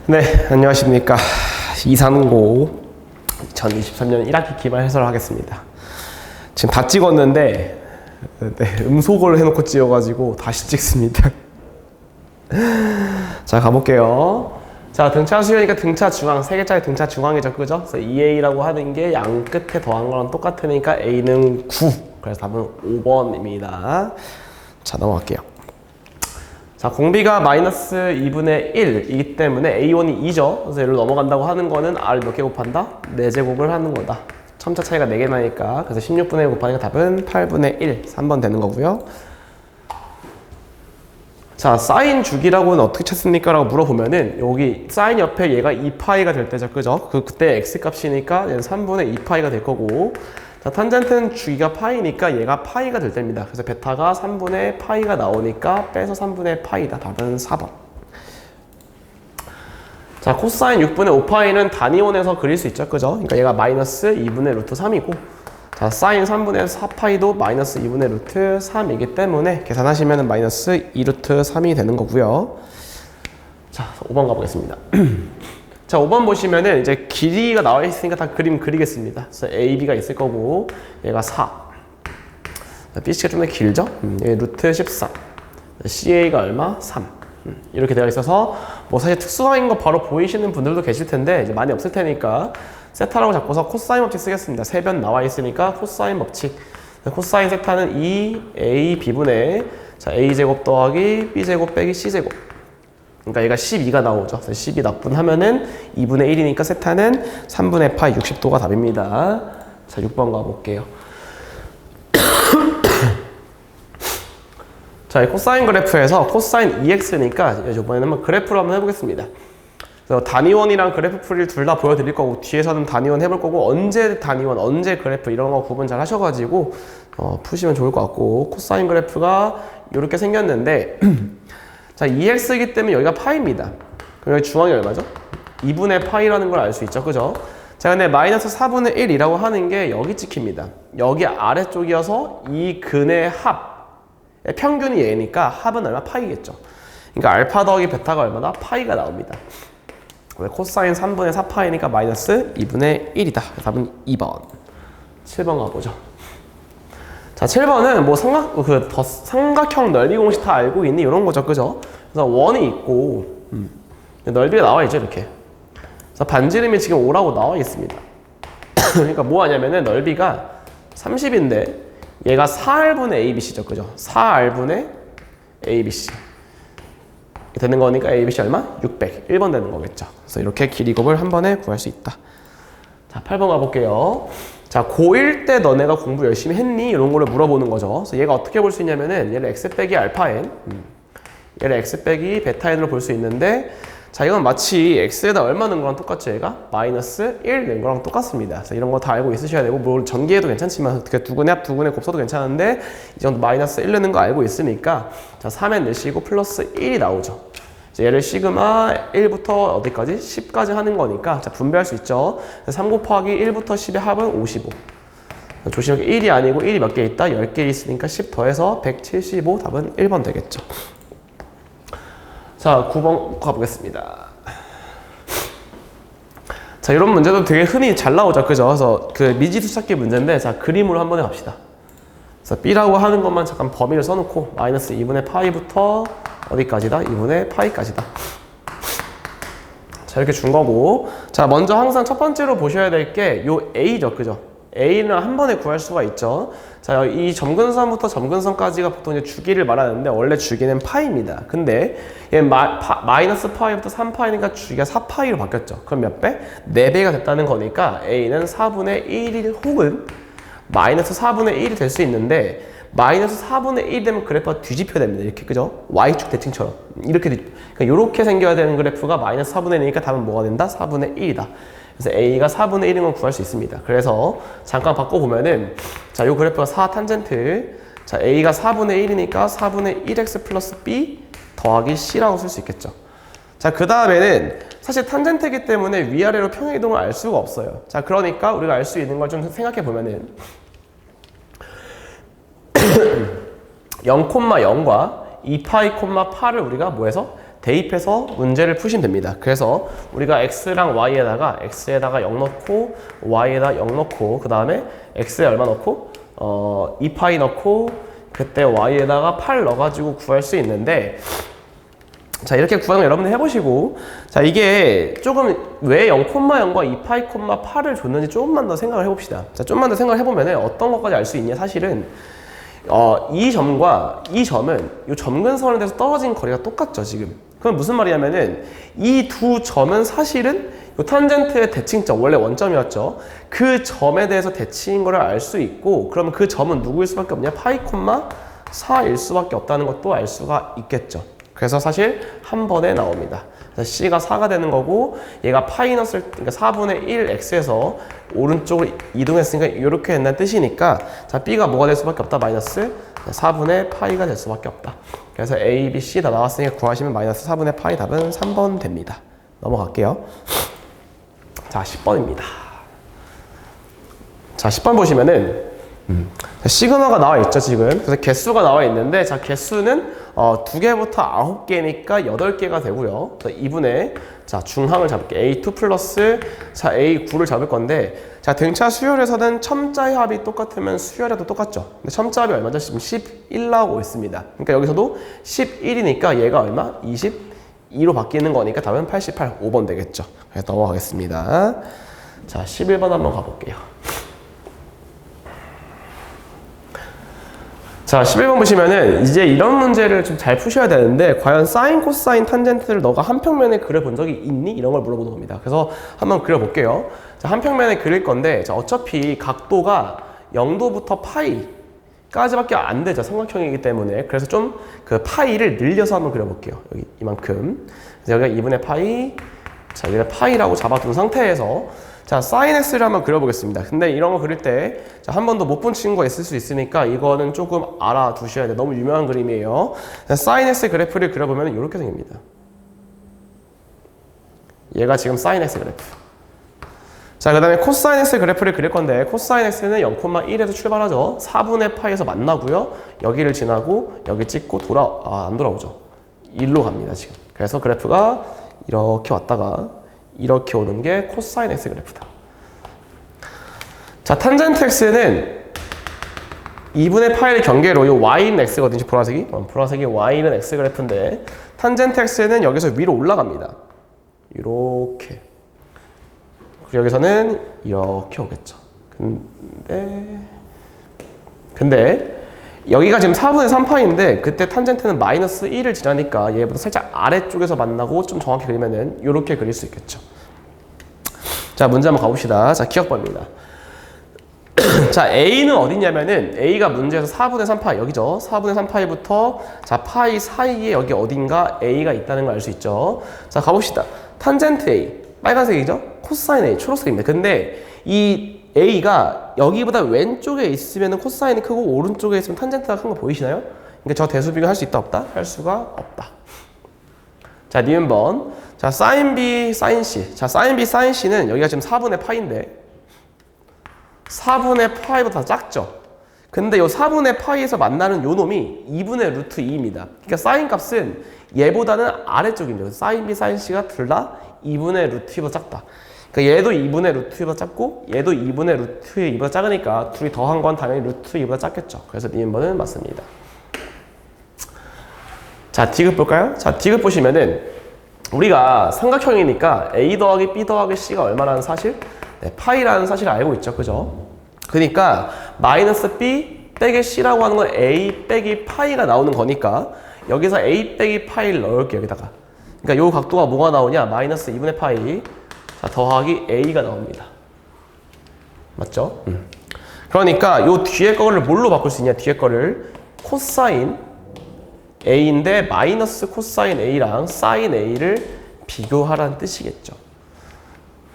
네, 안녕하십니까. 이산고 2023년 1학기 기말 해설을 하겠습니다. 지금 다 찍었는데 음소거를 해놓고 찍어가지고 다시 찍습니다. 자, 가볼게요. 자, 등차 수열이니까 등차 중앙, 3개짜리 등차 중앙이죠, 그죠? 그래서 2a라고 하는 게 양 끝에 더한 거랑 똑같으니까 a는 9. 그래서 답은 5번입니다. 자, 넘어갈게요. 자, 공비가 마이너스 2분의 1이기 때문에 a1이 2죠. 그래서 얘를 넘어간다고 하는 거는 r을 몇 개 곱한다? 4제곱을 하는 거다. 첨차 차이가 4개 나니까. 그래서 16분의 1 곱하니까 답은 8분의 1, 3번 되는 거고요. 자, 사인 주기라고는 어떻게 찾습니까? 라고 물어보면은 여기 사인 옆에 얘가 2파이가 될 때죠, 그죠? 그때 x 값이니까 얘는 3분의 2파이가 될 거고, 자, 탄젠트는 주기가 파이니까 얘가 파이가 될 때입니다. 그래서 베타가 3분의 파이가 나오니까 빼서 3분의 파이다. 답은 4번. 자, 코사인 6분의 5파이는 단위원에서 그릴 수 있죠, 그죠? 그러니까 얘가 마이너스 2분의 루트 3이고, 자, 사인 3분의 4파이도 마이너스 2분의 루트 3이기 때문에 계산하시면 마이너스 2루트 3이 되는 거고요. 자, 5번 가보겠습니다. 자, 5번 보시면은 이제 길이가 나와 있으니까 다 그림 그리겠습니다. 그래서 A, B가 있을 거고, 얘가 4. BC가 좀 더 길죠? 얘 루트 14. CA가 얼마? 3. 이렇게 되어 있어서, 뭐 사실 특수화인 거 바로 보이시는 분들도 계실 텐데, 이제 많이 없을 테니까, 세타라고 잡고서 코사인 법칙 쓰겠습니다. 세 변 나와 있으니까 코사인 법칙. 코사인 세타는 2A, B분의, 자, A제곱 더하기 B제곱 빼기 C제곱. 그러니까 얘가 12가 나오죠. 그래서 12 납분하면은 2분의 1이니까 세타는 3분의 파이 60도가 답입니다. 자, 6번 가볼게요. 자, 이 코사인 그래프에서 코사인 2x니까 이번에는 한번 그래프로 한번 해보겠습니다. 그래서 단위원이랑 그래프 풀이를 둘 다 보여드릴 거고, 뒤에서는 단위원 해볼 거고, 언제 단위원, 언제 그래프 이런 거 구분 잘 하셔가지고 푸시면 좋을 것 같고, 코사인 그래프가 이렇게 생겼는데 자, 2x이기 때문에 여기가 파이입니다. 그럼 여기 중앙이 얼마죠? 2분의 파이라는 걸 알 수 있죠, 그죠? 자, 근데 마이너스 4분의 1이라고 하는 게 여기 찍힙니다. 여기 아래쪽이어서 이 근의 합, 평균이 얘니까 합은 얼마? 파이겠죠. 그러니까 알파 더하기 베타가 얼마나? 파이가 나옵니다. 코사인 3분의 4파이니까 마이너스 2분의 1이다. 답은 2번. 7번 가보죠. 자, 7번은 뭐 삼각형 넓이 공식 다 알고 있니? 이런 거죠, 그죠? 그래서 원이 있고, 넓이가 나와 있죠, 이렇게. 그래서 반지름이 지금 5라고 나와 있습니다. 그러니까 뭐 하냐면은 넓이가 30인데, 얘가 4R분의 ABC죠, 그죠? 4R분의 ABC. 되는 거니까 ABC 얼마? 600. 1번 되는 거겠죠. 그래서 이렇게 길이 곱을 한 번에 구할 수 있다. 자, 8번 가볼게요. 자, 고1 때 너네가 공부 열심히 했니? 이런 거를 물어보는 거죠. 그래서 얘가 어떻게 볼 수 있냐면은 얘를 x 빼기 알파 n, 얘를 x 빼기 베타 n으로 볼 수 있는데, 자, 이건 마치 x에다 얼마 넣은 거랑 똑같죠, 얘가? 마이너스 1 넣은 거랑 똑같습니다. 그래서 이런 거 다 알고 있으셔야 되고, 뭐 전기해도 괜찮지만 어떻게 두근의 합, 두근의 곱 써도 괜찮은데, 이 정도 마이너스 1 넣는 거 알고 있으니까, 자, 3n 넣으시고 플러스 1이 나오죠. 얘를 시그마 1부터 어디까지? 10까지 하는 거니까, 자, 분배할 수 있죠. 3 곱하기 1부터 10의 합은 55. 조심하게 1이 아니고 1이 몇 개 있다? 10개 있으니까 10 더해서 175. 답은 1번 되겠죠. 자, 9번 가보겠습니다. 자, 이런 문제도 되게 흔히 잘 나오죠, 그죠? 그래서 그 미지수 찾기 문제인데, 자, 그림으로 한번 해봅시다. 그래서 B라고 하는 것만 잠깐 범위를 써놓고, 마이너스 2분의 파이부터 어디까지다? 2분의 파이까지다. 자, 이렇게 준 거고, 자, 먼저 항상 첫 번째로 보셔야 될 게 요 A죠, 그죠? A는 한 번에 구할 수가 있죠. 자, 이 점근선부터 점근선까지가 보통 이제 주기를 말하는데, 원래 주기는 파이입니다. 근데 얘 마이너스 파이부터 3파이니까 주기가 4파이로 바뀌었죠. 그럼 몇 배? 4배가 됐다는 거니까 A는 4분의 1 혹은 마이너스 4분의 1이 될 수 있는데, 마이너스 4분의 1 되면 그래프가 뒤집혀야 됩니다. 이렇게, 그죠? Y축 대칭처럼. 이렇게, 그러니까 이렇게 생겨야 되는 그래프가 마이너스 4분의 1이니까 답은 뭐가 된다? 4분의 1이다. 그래서 A가 4분의 1인 걸 구할 수 있습니다. 그래서 잠깐 바꿔보면은, 자, 요 그래프가 4 탄젠트. 자, A가 4분의 1이니까 4분의 1x 플러스 B 더하기 C라고 쓸 수 있겠죠. 자, 그 다음에는 사실 탄젠트이기 때문에 위아래로 평행이동을 알 수가 없어요. 자, 그러니까 우리가 알 수 있는 걸 좀 생각해 보면은 0,0과 2파이, 8을 우리가 뭐해서 대입해서 문제를 푸시면 됩니다. 그래서 우리가 x랑 x에다가 0 넣고 y에다 0 넣고 그 다음에 x에 얼마 넣고 2파이 넣고 그때 y에다가 8 넣어가지고 구할 수 있는데, 자 이렇게 구하는 거 여러분들 해보시고, 자 이게 조금 왜 0,0과 2파이, 8을 줬는지 조금만 더 생각을 해봅시다. 자 좀만 더 생각을 해보면 어떤 것까지 알 수 있냐. 사실은 이 점과 이 점은 이 점근선에 대해서 떨어진 거리가 똑같죠 지금. 그럼 무슨 말이냐면은 이 두 점은 사실은 이 탄젠트의 대칭점, 원래 원점이었죠. 그 점에 대해서 대칭인 거를 알 수 있고, 그러면 그 점은 누구일 수밖에 없냐? 파이, 4일 수밖에 없다는 것도 알 수가 있겠죠. 그래서 사실 한 번에 나옵니다. C가 4가 되는 거고, 얘가 파이 넣었을 때, 그러니까 4분의 1 X에서 오른쪽으로 이동했으니까 이렇게 된다는 뜻이니까, 자, B가 뭐가 될 수밖에 없다? 마이너스 4분의 파이가 될 수밖에 없다. 그래서 A, B, C 다 나왔으니까 구하시면 마이너스 4분의 파이 답은 3번 됩니다. 넘어갈게요. 자, 10번입니다. 자, 10번 보시면은, 시그마가 나와 있죠, 지금. 그래서 개수가 나와 있는데, 자, 개수는 2개부터 9개니까 8개가 되고요. 2분의, 자, 중항을 잡을게요. A2 플러스, 자, A9를 잡을 건데, 자, 등차 수열에서는 첨자의 합이 똑같으면 수열에도 똑같죠. 근데 첨자 합이 얼마죠? 지금 11 나오고 있습니다. 그러니까 여기서도 11이니까 얘가 얼마? 22로 바뀌는 거니까 답은 88, 5번 되겠죠. 그래서 넘어가겠습니다. 자, 11번 한번 가볼게요. 자, 11번 보시면은 이제 이런 문제를 좀 잘 푸셔야 되는데, 과연 사인, 코사인, 탄젠트를 너가 한 평면에 그려본 적이 있니? 이런 걸 물어보는 겁니다. 그래서 한번 그려볼게요. 자, 한 평면에 그릴 건데, 자, 어차피 각도가 0도부터 파이까지밖에 안 되죠. 삼각형이기 때문에. 그래서 좀 그 파이를 늘려서 한번 그려볼게요. 여기 이만큼. 그래서 여기가 2분의 파이, 자, 여기가 파이라고 잡아둔 상태에서, 자, 사인 x를 한번 그려보겠습니다. 근데 이런 거 그릴 때, 자, 한 번도 못 본 친구가 있을 수 있으니까 이거는 조금 알아두셔야 돼요. 너무 유명한 그림이에요. 자, 사인 x 그래프를 그려보면 이렇게 생깁니다. 얘가 지금 사인 x 그래프. 자, 그 다음에 코사인 x 그래프를 그릴 건데, 코사인 x는 0,1에서 출발하죠. 4분의 파이에서 만나고요. 여기를 지나고, 여기 찍고 안 돌아오죠. 1로 갑니다, 지금. 그래서 그래프가 이렇게 왔다가, 이렇게 오는 게 코사인 x 그래프다. 자, 탄젠트 x는 2분의 파이를 경계로, 이 y는 x거든요, 보라색이. 보라색이 y는 x 그래프인데, 탄젠트 x는 여기서 위로 올라갑니다. 이렇게. 그리고 여기서는 이렇게 오겠죠. 근데 여기가 지금 4분의 3파인데, 그때 탄젠트는 마이너스 1을 지나니까 얘보다 살짝 아래쪽에서 만나고, 좀 정확히 그리면은 이렇게 그릴 수 있겠죠. 자, 문제 한번 가봅시다. 자, 기억법입니다. 자, A는 어디냐면은, A가 문제에서 4분의 3파이, 여기죠. 4분의 3파이부터, 자, 파이 사이에 여기 어딘가 A가 있다는 걸 알 수 있죠. 자, 가봅시다. 탄젠트 A, 빨간색이죠? 코사인 A, 초록색입니다. 근데 이 A가 여기보다 왼쪽에 있으면 코사인이 크고, 오른쪽에 있으면 탄젠트가 큰 거 보이시나요? 그러니까 저 대수 비교 할 수 있다, 없다? 할 수가 없다. 자, 니은번. 자, 사인 B, 사인 C. 자, 사인 B, 사인 C는 여기가 지금 4분의 파인데, 4분의 파이보다 작죠? 근데 이 4분의 파이에서 만나는 요 놈이 2분의 루트 2입니다. 그러니까 사인 값은 얘보다는 아래쪽입니다. 사인 B, 사인 C가 둘 다 2분의 루트 2보다 작다. 그러니까 얘도 2분의 루트 2보다 작고, 얘도 2분의 루트 2보다 작으니까 둘이 더한 건 당연히 루트 2보다 작겠죠. 그래서 니은번은 맞습니다. 자, 디귿 볼까요? 자, 디귿 보시면은 우리가 삼각형이니까 A 더하기 B 더하기 C가 얼마라는 사실? 네, 파이라는 사실을 알고 있죠. 그죠? 그러니까 마이너스 B 빼기 C라고 하는 건 A 빼기 파이가 나오는 거니까, 여기서 A 빼기 파이를 넣을게요, 여기다가. 그러니까 요 각도가 뭐가 나오냐? 마이너스 2분의 파이, 자, 더하기 A가 나옵니다. 맞죠? 그러니까 요 뒤에 거를 뭘로 바꿀 수 있냐? 뒤에 거를 코사인 A인데 마이너스 코사인 A랑 사인 A를 비교하라는 뜻이겠죠.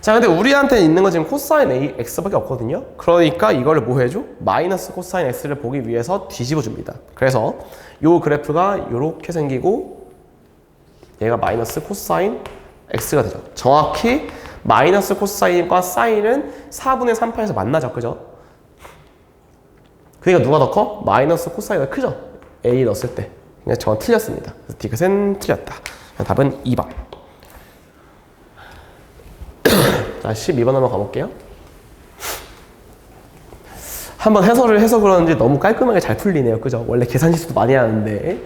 자, 근데 우리한테 있는 건 지금 코사인 A, X밖에 없거든요. 그러니까 이걸 뭐 해줘? 마이너스 코사인 X를 보기 위해서 뒤집어 줍니다. 그래서 요 그래프가 이렇게 생기고, 얘가 마이너스 코사인 X가 되죠. 정확히 마이너스 코사인과 사인은 4분의 3파에서 만나죠. 그죠? 그러니까 누가 더 커? 마이너스 코사인이 더 크죠? A 넣었을 때. 그냥 저는 틀렸습니다. 그래서 디귿은 틀렸다. 답은 2번. 자, 12번 한번 가볼게요. 한번 해설을 해서 그런지 너무 깔끔하게 잘 풀리네요. 그죠? 원래 계산 실수도 많이 하는데.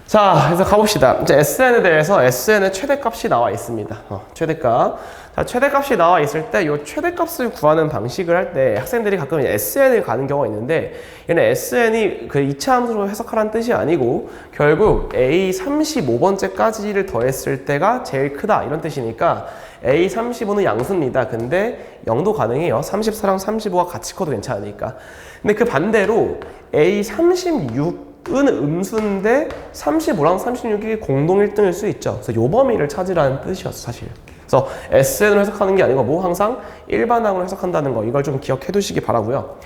자, 그래서 가봅시다. 이제 SN에 대해서 SN의 최대값이 나와 있습니다. 최대값. 자, 최대값이 나와 있을 때 이 최대값을 구하는 방식을 할 때 학생들이 가끔 SN을 가는 경우가 있는데, 얘는 SN이 그 이차 함수로 해석하라는 뜻이 아니고 결국 A35번째까지를 더했을 때가 제일 크다 이런 뜻이니까 A35는 양수입니다. 근데 0도 가능해요. 34랑 35가 같이 커도 괜찮으니까. 근데 그 반대로 A36은 음수인데 35랑 36이 공동 1등일 수 있죠. 그래서 요 범위를 찾으라는 뜻이었어, 사실. 그래서 SN으로 해석하는 게 아니고 뭐 항상 일반항으로 해석한다는 거, 이걸 좀 기억해 두시기 바라고요.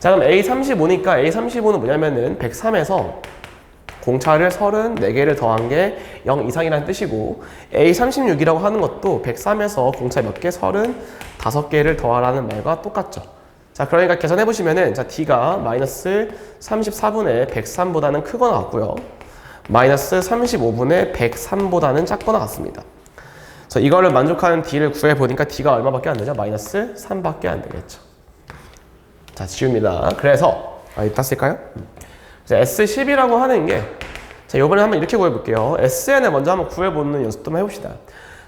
자, 그럼 A35니까 A35는 뭐냐면은 103에서 공차를 34개를 더한 게 0 이상이라는 뜻이고, A36이라고 하는 것도 103에서 공차 몇 개? 35개를 더하라는 말과 똑같죠. 자, 그러니까 계산해 보시면은, 자, D가 마이너스 34분의 103보다는 크거나 같고요. 마이너스 35분의 103보다는 작거나 같습니다. 그래서 이거를 만족하는 D를 구해 보니까 D가 얼마밖에 안 되죠? 마이너스 3밖에 안 되겠죠. 자, 지웁니다. 그래서 이따 쓸까요? S10이라고 하는 게, 자, 이번에 한번 이렇게 구해볼게요. SN을 먼저 한번 구해보는 연습도 한번 해봅시다.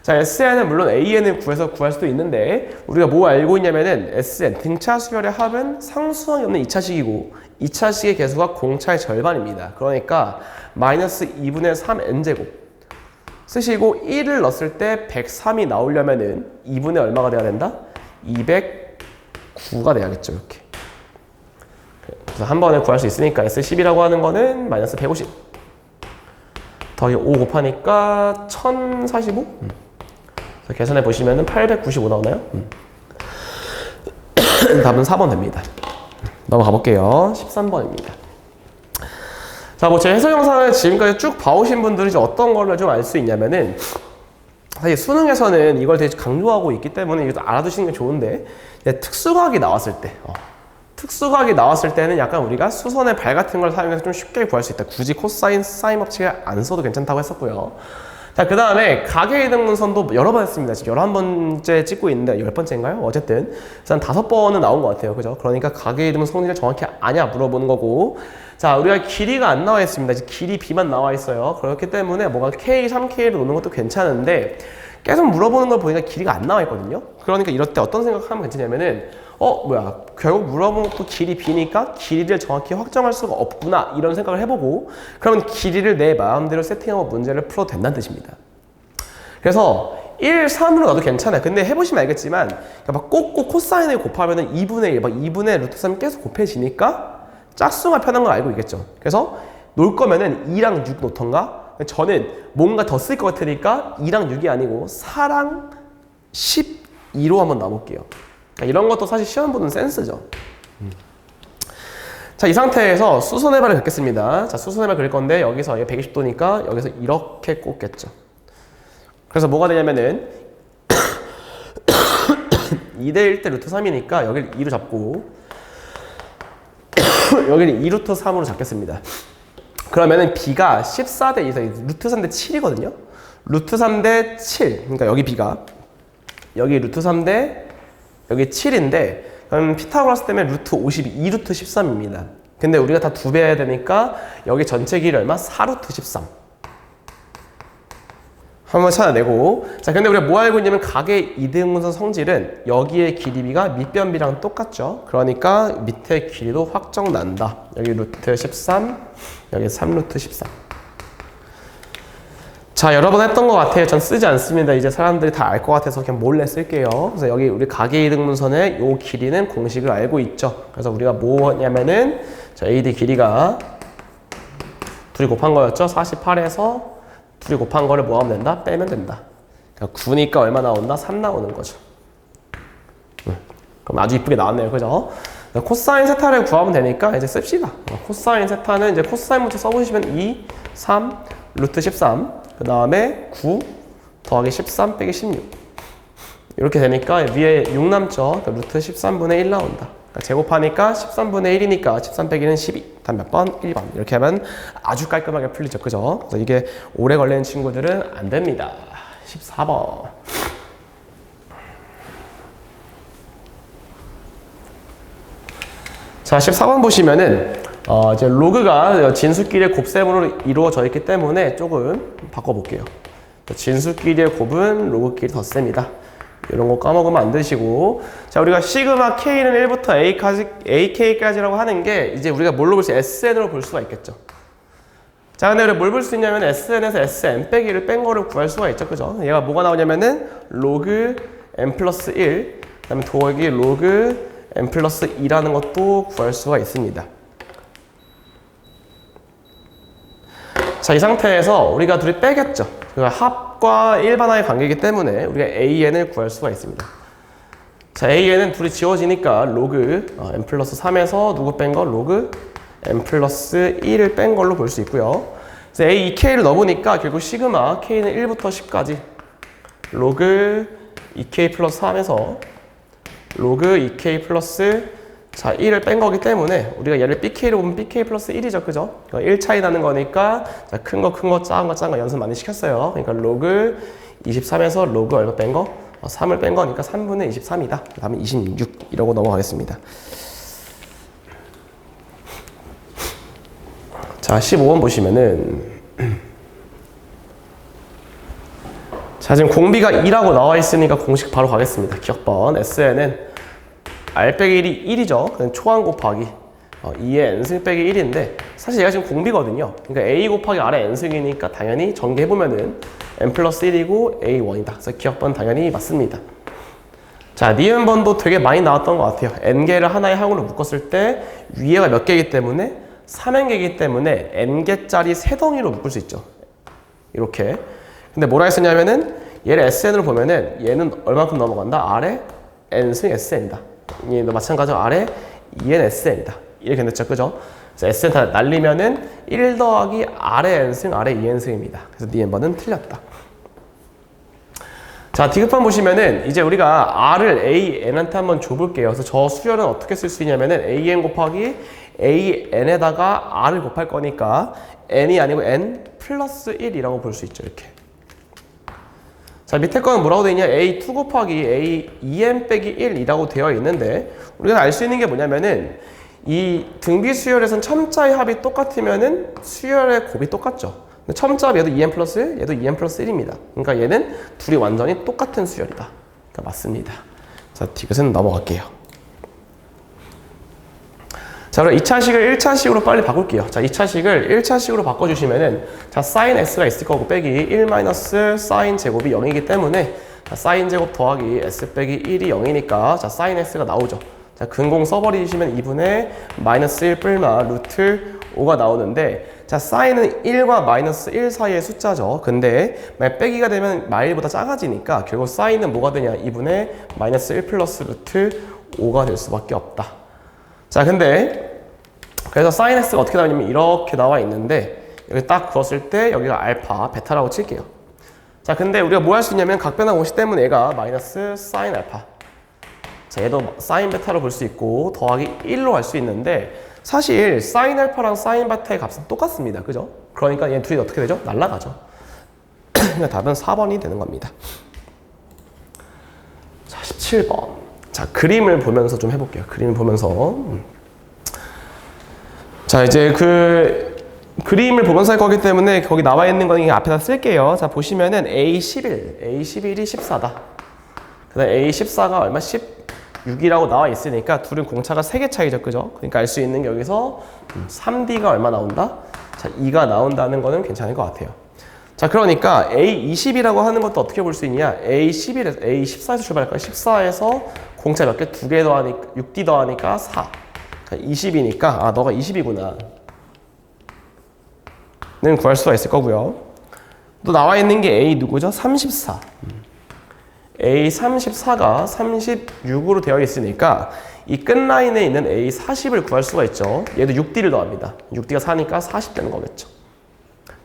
자, SN은 물론 AN을 구해서 구할 수도 있는데, 우리가 뭐 알고 있냐면은 SN, 등차 수열의 합은 상수항이 없는 2차식이고 2차식의 개수가 공차의 절반입니다. 그러니까 마이너스 2분의 3n제곱 쓰시고 1을 넣었을 때 103이 나오려면은 2분의 얼마가 돼야 된다? 209가 돼야겠죠, 이렇게. 그래서 한 번에 구할 수 있으니까 S10이라고 하는 거는 마이너스 150 더하기 5 곱하니까 1045? 그래서 계산해 보시면은 895 나오나요? 답은 4번 됩니다. 넘어가 볼게요. 13번입니다. 자, 뭐 제 해설 영상을 지금까지 쭉 봐오신 분들이 이제 어떤 거를 좀 알 수 있냐면은, 사실 수능에서는 이걸 되게 강조하고 있기 때문에 이것도 알아두시는 게 좋은데, 특수각이 나왔을 때, 특수각이 나왔을 때는 약간 우리가 수선의 발 같은 걸 사용해서 좀 쉽게 구할 수 있다. 굳이 코사인, 사인 법칙을 안 써도 괜찮다고 했었고요. 자, 그 다음에 가계 이등분선도 여러 번 했습니다. 지금 11번째 찍고 있는데 10번째인가요? 어쨌든 한 5번은 나온 것 같아요. 그죠? 그러니까 가계 이등분 성질을 정확히 아냐 물어보는 거고, 자, 우리가 길이가 안 나와 있습니다. 이제 길이 B만 나와 있어요. 그렇기 때문에 뭔가 K, 3K를 놓는 것도 괜찮은데 계속 물어보는 걸 보니까 길이가 안 나와 있거든요. 그러니까 이럴 때 어떤 생각하면 괜찮냐면은, 뭐야, 결국 물어본 것도 길이 B니까 길이를 정확히 확정할 수가 없구나, 이런 생각을 해보고, 그러면 길이를 내 마음대로 세팅하고 문제를 풀어도 된다는 뜻입니다. 그래서 1, 3으로 놔도 괜찮아요. 근데 해보시면 알겠지만, 막 꼭꼭 코사인을 곱하면은 2분의 1, 막 2분의 루트 3이 계속 곱해지니까 짝수가 편한 걸 알고 있겠죠. 그래서 놓을 거면은 2랑 6 놓던가, 저는 뭔가 더 쓸 것 같으니까 2랑 6이 아니고 4랑 12로 한번 나눠볼게요. 이런 것도 사실 시험 보는 센스죠. 자, 이 상태에서 수선해발을 긋겠습니다. 자, 수선해발 그릴 건데 여기서 120도니까 여기서 이렇게 꽂겠죠. 그래서 뭐가 되냐면은 2대 1대 루트 3이니까 여기를 2로 잡고 여기를 2루트 3으로 잡겠습니다. 그러면은 B가 14대 2에서 루트 3대 7이거든요. 루트 3대 7. 그러니까 여기 B가 여기 루트 3대 여기 7인데, 그럼 피타고라스 때문에 루트 52 루트 13입니다. 근데 우리가 다 2배 해야 되니까 여기 전체 길이 얼마? 4 루트 13. 한번 찾아내고, 자, 근데 우리가 뭐 알고 있냐면 가계 이등분선 성질은 여기의 길이비가 밑변비랑 똑같죠. 그러니까 밑에 길이도 확정 난다. 여기 루트 13, 여기 3루트 13. 자, 여러 번 했던 것 같아요. 전 쓰지 않습니다. 이제 사람들이 다 알 것 같아서 그냥 몰래 쓸게요. 그래서 여기 우리 가계 이등분선의 요 길이는 공식을 알고 있죠. 그래서 우리가 뭐냐면은, 자, AD 길이가 둘이 곱한 거였죠. 48에서 둘이 곱한 거를 뭐 하면 된다? 빼면 된다. 그러니까 9니까 얼마 나온다? 3 나오는 거죠. 그럼 아주 이쁘게 나왔네요. 그죠? 코사인 세타를 구하면 되니까 이제 씁시다. 코사인 세타는 이제 코사인부터 써보시면 2, 3, 루트 13, 그 다음에 9 더하기 13 빼기 16. 이렇게 되니까 위에 6 남죠. 그러니까 루트 13분의 1 나온다. 그러니까 제곱하니까 13분의 1이니까 13 빼기는 12. 다음 몇 번? 1번. 이렇게 하면 아주 깔끔하게 풀리죠. 그죠? 그래서 이게 오래 걸리는 친구들은 안 됩니다. 14번. 자, 14번 보시면은 이제 로그가 진수끼리의 곱셈으로 이루어져 있기 때문에 조금 바꿔볼게요. 진수끼리의 곱은 로그끼리 덧셈이다. 이런 거 까먹으면 안 되시고. 자, 우리가 시그마 K는 1부터 AK까지라고 하는 게 이제 우리가 뭘로 볼 수, SN으로 볼 수가 있겠죠. 자, 근데 우리가 뭘 볼 수 있냐면 SN에서 SN 빼기를 뺀 거를 구할 수가 있죠. 그죠? 얘가 뭐가 나오냐면은 로그 n 플러스 1, 그 다음에 더하기 로그 n 플러스 2라는 것도 구할 수가 있습니다. 자, 이 상태에서 우리가 둘이 빼겠죠. 그러니까 합과 일반화의 관계이기 때문에 우리가 AN을 구할 수가 있습니다. 자, AN은 둘이 지워지니까 로그 n 플러스 3에서 누구 뺀 거? 로그 n 플러스 1을 뺀 걸로 볼 수 있고요. 그래서 A, 2K를 넣어보니까 결국 시그마 K는 1부터 10까지 로그 2K 플러스 3에서 로그 2K 플러스 1을 뺀 거기 때문에 우리가 얘를 BK로 보면 BK 플러스 1이죠. 그죠? 1 차이 나는 거니까 큰 거, 작은 거 연습 많이 시켰어요. 그러니까 로그 23에서 로그 얼마 뺀 거? 3을 뺀 거니까 3분의 23이다. 그 다음에 26 이러고 넘어가겠습니다. 자, 15번 보시면은 자, 지금 공비가 2라고 나와 있으니까 공식 바로 가겠습니다. 기억번 SN은 R 빼기 1이 1이죠. 그냥 초한 곱하기 2의 n승 빼기 1인데 사실 얘가 지금 공비거든요. 그러니까 A 곱하기 R의 n승이니까 당연히 전개해보면은 n 플러스 1이고 A1이다. 그래서 기억번 당연히 맞습니다. 자, 니은번도 되게 많이 나왔던 것 같아요. n개를 하나의 항으로 묶었을 때 위에가 몇 개이기 때문에 3n개이기 때문에 n개짜리 세 덩이로 묶을 수 있죠. 이렇게. 근데 뭐라 했었냐면은 얘를 SN으로 보면은 얘는 얼만큼 넘어간다? R에 n승 SN이다. 얘도 마찬가지로 R에 2n SN이다. 이렇게 됐죠. 그죠? 그래서 SN 다 날리면은 1 더하기 R의 n승, R의 2n승입니다. 그래서 니은번은 틀렸다. 자, 디귿번 보시면은 이제 우리가 R을 AN한테 한번 줘볼게요. 그래서 저 수열은 어떻게 쓸 수 있냐면은 AN 곱하기 AN에다가 R을 곱할 거니까 N이 아니고 N 플러스 1이라고 볼 수 있죠. 이렇게. 자, 밑에 거는 뭐라고 되어 있냐? A2 곱하기 A2N 빼기 1이라고 되어 있는데 우리가 알 수 있는 게 뭐냐면은 이 등비 수열에선 첨자의 합이 똑같으면은 수열의 곱이 똑같죠. 근데 첨자 합 얘도 2n 플러스 1, 얘도 2n 플러스 1입니다. 그러니까 얘는 둘이 완전히 똑같은 수열이다. 그러니까 맞습니다. 자, 디귿은 넘어갈게요. 자, 그럼 2차식을 1차식으로 빨리 바꿀게요. 자, 2차식을 1차식으로 바꿔주시면은 자, sin x가 있을 거고 빼기 1 마이너스 sin 제곱이 0이기 때문에 자, sin 제곱 더하기 s 빼기 1이 0이니까 자, sin x가 나오죠. 자, 근공 써버리시면 2분의 마이너스 1 뿔마 루트 5가 나오는데 자, sin은 1과 마이너스 1 사이의 숫자죠. 근데 만약 빼기가 되면 마일보다 작아지니까 결국 sin은 뭐가 되냐? 2분의 마이너스 1 플러스 루트 5가 될 수밖에 없다. 자, 근데 그래서 sin x가 어떻게 나오냐면 이렇게 나와 있는데 여기 딱 그었을 때 여기가 알파, 베타라고 칠게요. 자, 근데 우리가 뭐 할 수 있냐면 각변환 공식 때문에 얘가 마이너스 sin 알파. 자, 얘도 sin 베타로 볼 수 있고 더하기 1로 할 수 있는데 사실 sin 알파랑 sin 베타의 값은 똑같습니다. 그죠? 그러니까 얘 둘이 어떻게 되죠? 날아가죠. 그러니까 답은 4번이 되는 겁니다. 자, 17번. 자, 그림을 보면서 좀 해볼게요. 그림을 보면서. 자, 이제 그림을 보면서 할 거기 때문에 거기 나와 있는 거는 앞에다 쓸게요. 자, 보시면은 A11이 14다. 그 다음 A14가 얼마? 16이라고 나와 있으니까 둘은 공차가 3개 차이죠. 그죠? 그러니까 알 수 있는 게 여기서 3D가 얼마 나온다? 자, 2가 나온다는 거는 괜찮을 것 같아요. 자, 그러니까 A20이라고 하는 것도 어떻게 볼 수 있냐? A14에서 출발할까요? 14에서 공차 몇 개? 2개 더하니까 6D 더하니까 4. 20이니까 아, 너가 20이구나. 는 구할 수가 있을 거고요. 또 나와 있는 게 A 누구죠? 34. A34가 36으로 되어 있으니까 이 끝라인에 있는 A40을 구할 수가 있죠. 얘도 6D를 더합니다. 6D가 4니까 40 되는 거겠죠.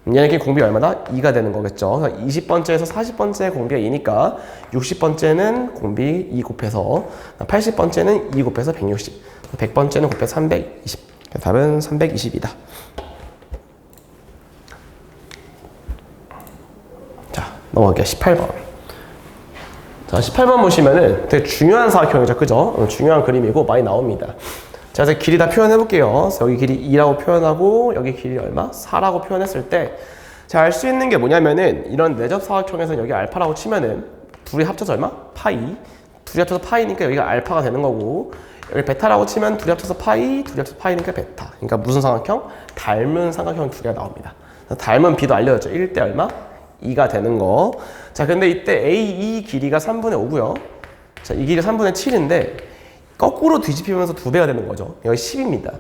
얘네끼리 공비가 얼마나? 2가 되는 거겠죠. 20번째에서 40번째 공비가 2니까 60번째는 공비 2 곱해서 80번째는 2 곱해서 160. 100번째는 곱해 320. 답은 320이다. 자, 넘어갈게요. 18번. 자, 18번 보시면은 되게 중요한 사각형이죠. 그죠? 중요한 그림이고 많이 나옵니다. 자, 그래서 길이 다 표현해 볼게요. 그래서 여기 길이 2라고 표현하고 여기 길이 얼마? 4라고 표현했을 때 자, 알 수 있는 게 뭐냐면은 이런 내접 사각형에서 여기 알파라고 치면은 둘이 합쳐서 얼마? 파이. 둘이 합쳐서 파이니까 여기가 알파가 되는 거고 여기 베타라고 치면 둘이 합쳐서 파이, 둘이 합쳐서 파이니까 베타. 그러니까 무슨 삼각형? 닮은 삼각형 두 개가 나옵니다. 닮은 B도 알려졌죠. 1대 얼마? 2가 되는 거. 자, 근데 이때 A2 길이가 3분의 5고요. 자, 이 길이 3분의 7인데 거꾸로 뒤집히면서 2배가 되는 거죠. 여기 10입니다.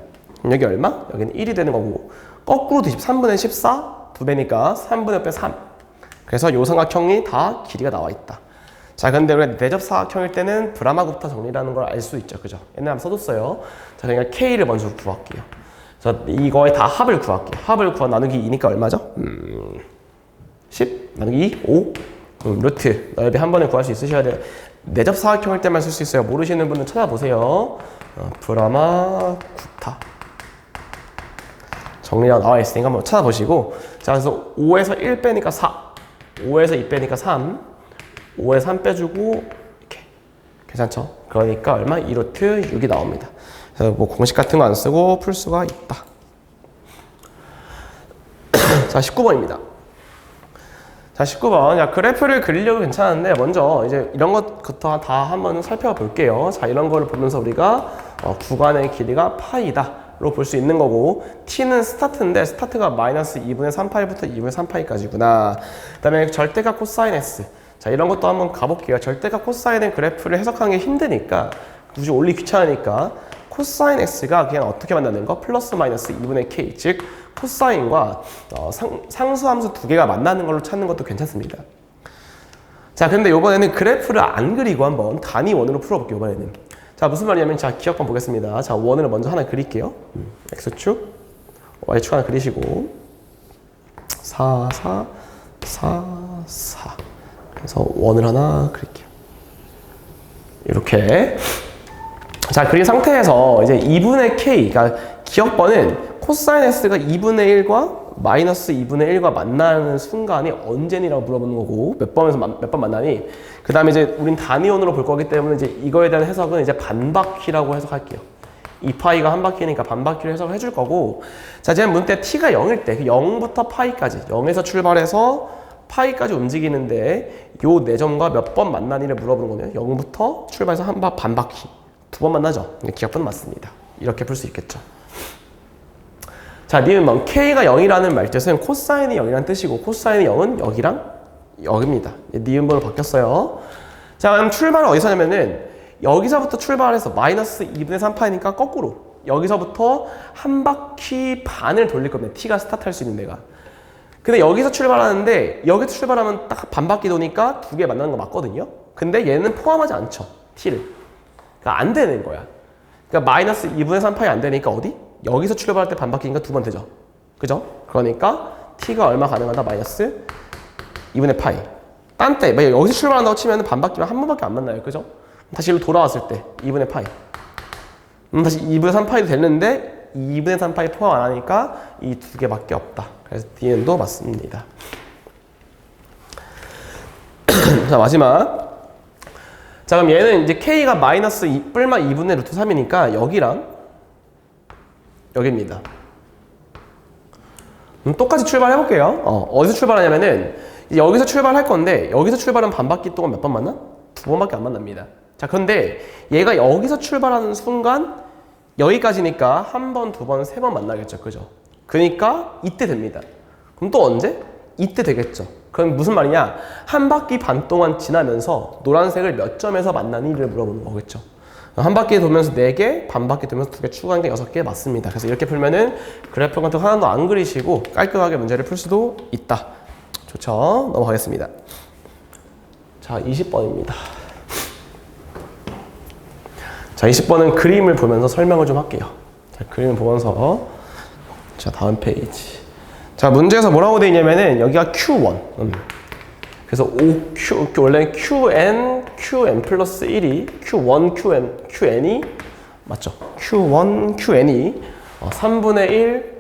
여기 얼마? 여기는 1이 되는 거고 거꾸로 뒤집 3분의 14, 2배니까 3분의 5배 3. 그래서 요 삼각형이 다 길이가 나와 있다. 자, 근데 우리가 내접 사각형일 때는 브라마구프타 정리라는 걸 알 수 있죠. 그죠? 옛날에 한번 써줬어요. 자, 그러니까 K를 먼저 구할게요. 그래서 이거에 다 합을 구할게요. 합을 구한 나누기 2니까 얼마죠? 10 나누기 5 루트 넓이 한 번에 구할 수 있으셔야 돼요. 내접 사각형일 때만 쓸 수 있어요. 모르시는 분은 찾아보세요. 브라마구프타 정리가 나와 있으니까 한번 찾아보시고 자, 그래서 5에서 1 빼니까 4 5에서 2 빼니까 3 5에서 3 빼주고 이렇게 괜찮죠? 그러니까 얼마? 2루트 6이 나옵니다. 그래서 뭐 공식 같은 거 안 쓰고 풀 수가 있다. 자, 19번입니다. 자, 19번. 야, 그래프를 그리려고 괜찮은데 먼저 이제 이런 것부터 다 한번 살펴볼게요. 자, 이런 거를 보면서 우리가 구간의 길이가 파이다 로 볼 수 있는 거고 t는 스타트인데 스타트가 마이너스 2분의 3파이부터 2분의 3파이까지구나. 그 다음에 절대값 코사인 s. 자, 이런 것도 한번 가볼게요. 절대값 코사인의 그래프를 해석하는 게 힘드니까 굳이 올리 귀찮으니까 코사인 x가 그냥 어떻게 만나는 거? 플러스 마이너스 2분의 k. 즉 코사인과 상수함수 두 개가 만나는 걸로 찾는 것도 괜찮습니다. 자, 근데 이번에는 그래프를 안 그리고 한번 단위 원으로 풀어볼게요. 이번에는. 자, 무슨 말이냐면 자, 기억번 보겠습니다. 자, 원을 먼저 하나 그릴게요. x축, y축 하나 그리시고 4, 4, 4, 4. 그래서 원을 하나 그릴게요. 이렇게. 자, 그린 상태에서 이제 2분의 k, 그러니까 기억번은 코사인 s가 2분의 1과 마이너스 2분의 1과 만나는 순간이 언제니라고 물어보는 거고 몇 번 만나니? 그 다음에 이제 우린 단위원으로 볼 거기 때문에 이제 이거에 대한 해석은 이제 반바퀴라고 해석할게요. 2파이가 한 바퀴니까 반바퀴를 해석을 해줄 거고 자, 지금 문때 t가 0일 때 0부터 파이까지 0에서 출발해서 파이까지 움직이는데 요 네 점과 몇 번 만나니를 물어보는 거네요. 0부터 출발해서 반바퀴 2번 만나죠. 기억번은 맞습니다. 이렇게 풀 수 있겠죠. 자, 니은 k가 0이라는 말뜻은 코사인이 0이라는 뜻이고 코사인이 0은 여기랑 여기입니다. 니은번으로 바뀌었어요. 자, 그럼 출발은 어디서 하냐면은 여기서부터 출발해서 마이너스 2분의 3파이니까 거꾸로 여기서부터 한 바퀴 반을 돌릴 겁니다. t가 스타트할 수 있는 데가. 근데 여기서 출발하는데 여기서 출발하면 딱 반 바퀴 도니까 두 개 만나는 거 맞거든요. 근데 얘는 포함하지 않죠. t를. 그러니까 안 되는 거야. 그러니까 마이너스 2분의 3파이 안 되니까 어디? 여기서 출발할 때 반 바퀴니까 두 번 되죠. 그죠? 그러니까 t가 얼마 가능하다? 마이너스 2분의 파이. 딴 때, 여기서 출발한다고 치면 반 바퀴면 한 번밖에 안 만나요. 그죠? 다시 일로 돌아왔을 때 2분의 파이. 다시 2분의 3파이도 됐는데 2분의 3파이 포함 안 하니까 이 두 개밖에 없다. 그래서 Dn도 맞습니다. 자, 마지막. 자, 그럼 얘는 이제 K가 마이너스 뿔마 2분의 루트 3이니까 여기랑 여기입니다. 똑같이 출발해볼게요. 어디서 출발하냐면은 이제 여기서 출발할 건데 여기서 출발하면 반 바퀴 동안 몇 번 만나? 두 번밖에 안 만납니다. 자, 그런데 얘가 여기서 출발하는 순간 여기까지니까 한 번, 두 번, 세 번 만나겠죠. 그죠? 그러니까 이때 됩니다. 그럼 또 언제? 이때 되겠죠. 그럼 무슨 말이냐? 한 바퀴 반 동안 지나면서 노란색을 몇 점에서 만나니를 물어보는 거겠죠. 한 바퀴 돌면서 4개, 반 바퀴 돌면서 2개 추가한 게 6개 맞습니다. 그래서 이렇게 풀면은 그래프 같은 거 하나도 안 그리시고 깔끔하게 문제를 풀 수도 있다. 좋죠? 넘어가겠습니다. 자, 20번입니다. 자, 20번은 그림을 보면서 설명을 좀 할게요. 자, 그림을 보면서 자, 다음 페이지. 자, 문제에서 뭐라고 되어 있냐면은 여기가 Q1. 그래서 원래 QN 플러스 1이 Q1, QN이 맞죠? Q1, Qn이 3분의 1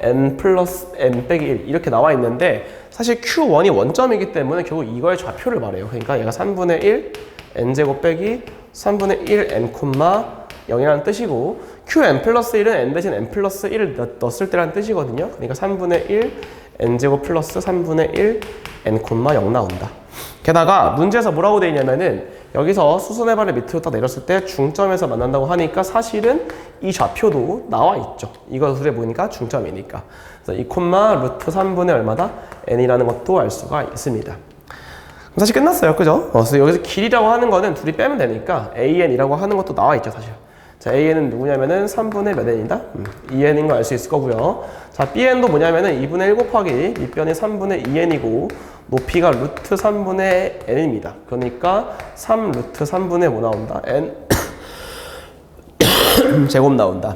n 플러스 n 빼기 1 이렇게 나와 있는데 사실 Q1이 원점이기 때문에 결국 이거의 좌표를 말해요. 그러니까 얘가 3분의 1 n제곱 빼기 3분의 1 n, 0이라는 뜻이고 Qn 플러스 1은 n 대신 n 플러스 1을 넣었을 때라는 뜻이거든요. 그러니까 3분의 1 n제곱 플러스 3분의 1 n, 0 나온다. 게다가 문제에서 뭐라고 되어 있냐면은 여기서 수선의 발을 밑으로 딱 내렸을 때 중점에서 만난다고 하니까 사실은 이 좌표도 나와 있죠. 이것을 보니까 중점이니까. 그래서 2, 루트 3분의 얼마다? n이라는 것도 알 수가 있습니다. 사실 끝났어요. 그죠? 그래서 여기서 길이라고 하는 거는 둘이 빼면 되니까 an이라고 하는 것도 나와 있죠. 사실. 자, an은 누구냐면은 3분의 몇 n이다? 2n인 거 알 수 있을 거고요. 자, bn도 뭐냐면은 2분의 1 곱하기 밑변이 3분의 2n이고 높이가 루트 3분의 n입니다. 그러니까 3 루트 3분의 뭐 나온다? n 제곱 나온다.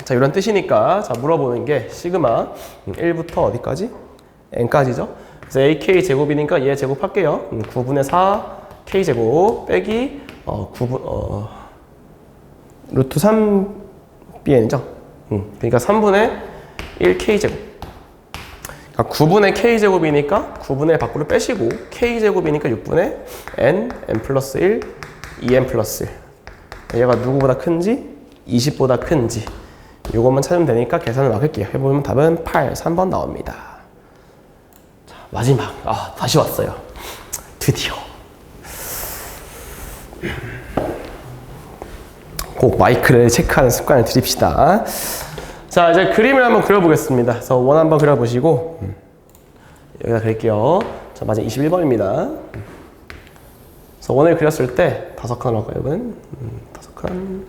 자, 이런 뜻이니까 자, 물어보는 게 시그마 1부터 어디까지? n까지죠. 그래서 ak 제곱이니까 얘 제곱할게요. 9분의 4 k 제곱 빼기 루트 3bn이죠. 그러니까 3분의 1 k 제곱. 그러니까 9분의 k 제곱이니까 9분의 밖으로 빼시고 k 제곱이니까 6분의 n 플러스 1 2n 플러스 1. 얘가 누구보다 큰지 20보다 큰지 이것만 찾으면 되니까 계산을 막을게요. 해보면 답은 8, 3번 나옵니다. 자, 마지막. 다시 왔어요. 드디어. 꼭 마이크를 체크하는 습관을 들입시다. 자, 이제 그림을 한번 그려보겠습니다. 그래서 원 한번 그려보시고 여기다 그릴게요. 자, 마지막 21번입니다. 그래서 원을 그렸을 때 5칸으로 할까요, 여러분? 5칸.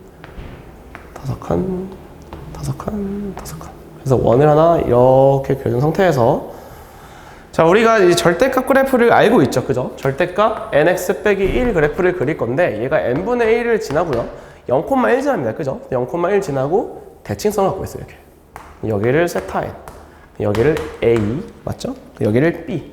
그래서 원을 하나 이렇게 그려준 상태에서 자, 우리가 이 절대값 그래프를 알고 있죠, 그죠? 절대값 nx 빼기 1 그래프를 그릴 건데 얘가 n분의 1을 지나고요. 0,1 지납니다, 그죠? 0,1 지나고 대칭성을 갖고 있어요, 이렇게. 여기를 세타 n, 여기를 a, 맞죠? 여기를 b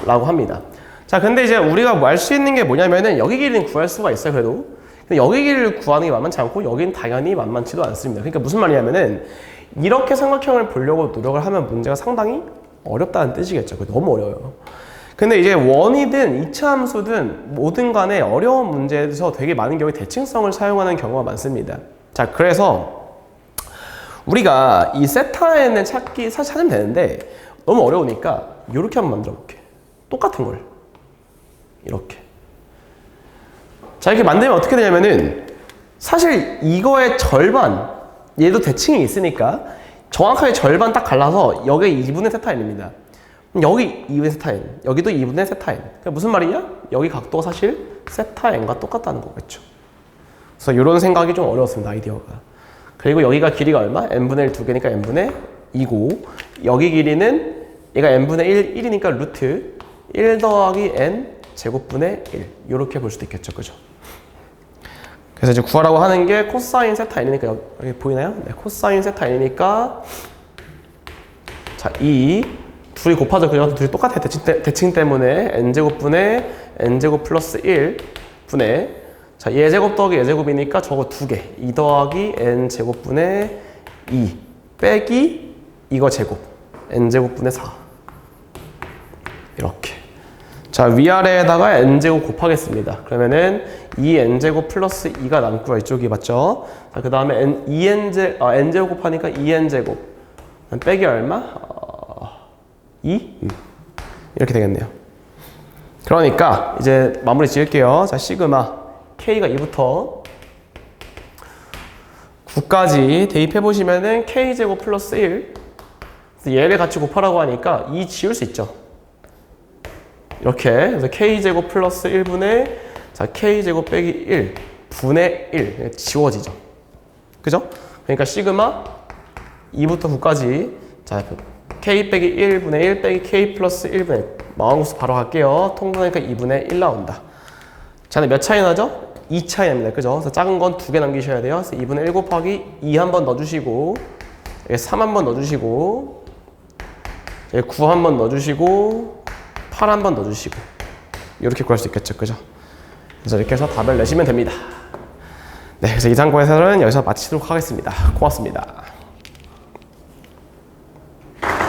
라고 합니다. 자, 근데 이제 우리가 뭐 알 수 있는 게 뭐냐면은 여기 길이는 구할 수가 있어요, 그래도. 근데 여기 길이를 구하는 게 만만치 않고 여기는 당연히 만만치도 않습니다. 그러니까 무슨 말이냐면은 이렇게 삼각형을 보려고 노력을 하면 문제가 상당히 어렵다는 뜻이겠죠. 너무 어려워요. 근데 이제 원이든 이차함수든 뭐든 간에 어려운 문제에서 되게 많은 경우에 대칭성을 사용하는 경우가 많습니다. 자, 그래서 우리가 이 세타에는 찾으면 되는데 너무 어려우니까 이렇게 한번 만들어 볼게. 똑같은 걸 이렇게. 자, 이렇게 만들면 어떻게 되냐면은 사실 이거의 절반, 얘도 대칭이 있으니까 정확하게 절반 딱 갈라서 여기 2분의 세타인입니다. 여기 2분의 세타인, 여기도 2분의 세타인. 그러니까 무슨 말이냐? 여기 각도가 사실 세타인과 똑같다는 거겠죠. 그래서 이런 생각이 좀 어려웠습니다, 아이디어가. 그리고 여기가 길이가 얼마? n분의 1 두 개니까 n분의 2고 여기 길이는 얘가 n분의 1, 1이니까 루트 1 더하기 n 제곱분의 1 이렇게 볼 수도 있겠죠, 그죠? 그래서 이제 구하라고 하는 게 코사인 세타 n이니까 여기 보이나요? 네, 코사인 세타 n이니까 자, 이 둘이 곱하죠, 그죠? 둘이 똑같아요. 대칭 때문에 n제곱분의 n제곱 플러스 1 분의 자, 얘제곱 더하기 얘제곱이니까 저거 두 개 2 더하기 n제곱분의 2 빼기 이거 제곱 n제곱분의 4 이렇게. 자, 위아래에다가 n제곱 곱하겠습니다. 그러면은 2n제곱 플러스 2가 남고요. 이쪽이 맞죠? 자, 그 다음에 n제곱 곱하니까 2n제곱 빼기 얼마? 2? 이렇게 되겠네요. 그러니까 이제 마무리 지을게요. 자, 시그마 k가 2부터 9까지 대입해 보시면은 k제곱 플러스 1 얘를 같이 곱하라고 하니까 2 지울 수 있죠. 이렇게. 그래서 k제곱 플러스 1분의 자, k제곱 빼기 1 분의 1 지워지죠. 그죠? 그러니까 시그마 2부터 9까지 자, k 빼기 1분의 1 빼기 k 플러스 1분의 1 마음고서 바로 갈게요. 통분하니까 2분의 1 나온다. 자, 몇 차이 나죠? 2 차이 납니다. 그죠? 그래서 작은 건 2개 남기셔야 돼요. 그래서 2분의 1 곱하기 2 한번 넣어주시고 3 한번 넣어주시고 9 한번 넣어주시고 8 한번 넣어주시고 이렇게 구할 수 있겠죠. 그죠? 그래서 이렇게 해서 답을 내시면 됩니다. 네, 그래서 이상권 해설은 여기서 마치도록 하겠습니다. 고맙습니다.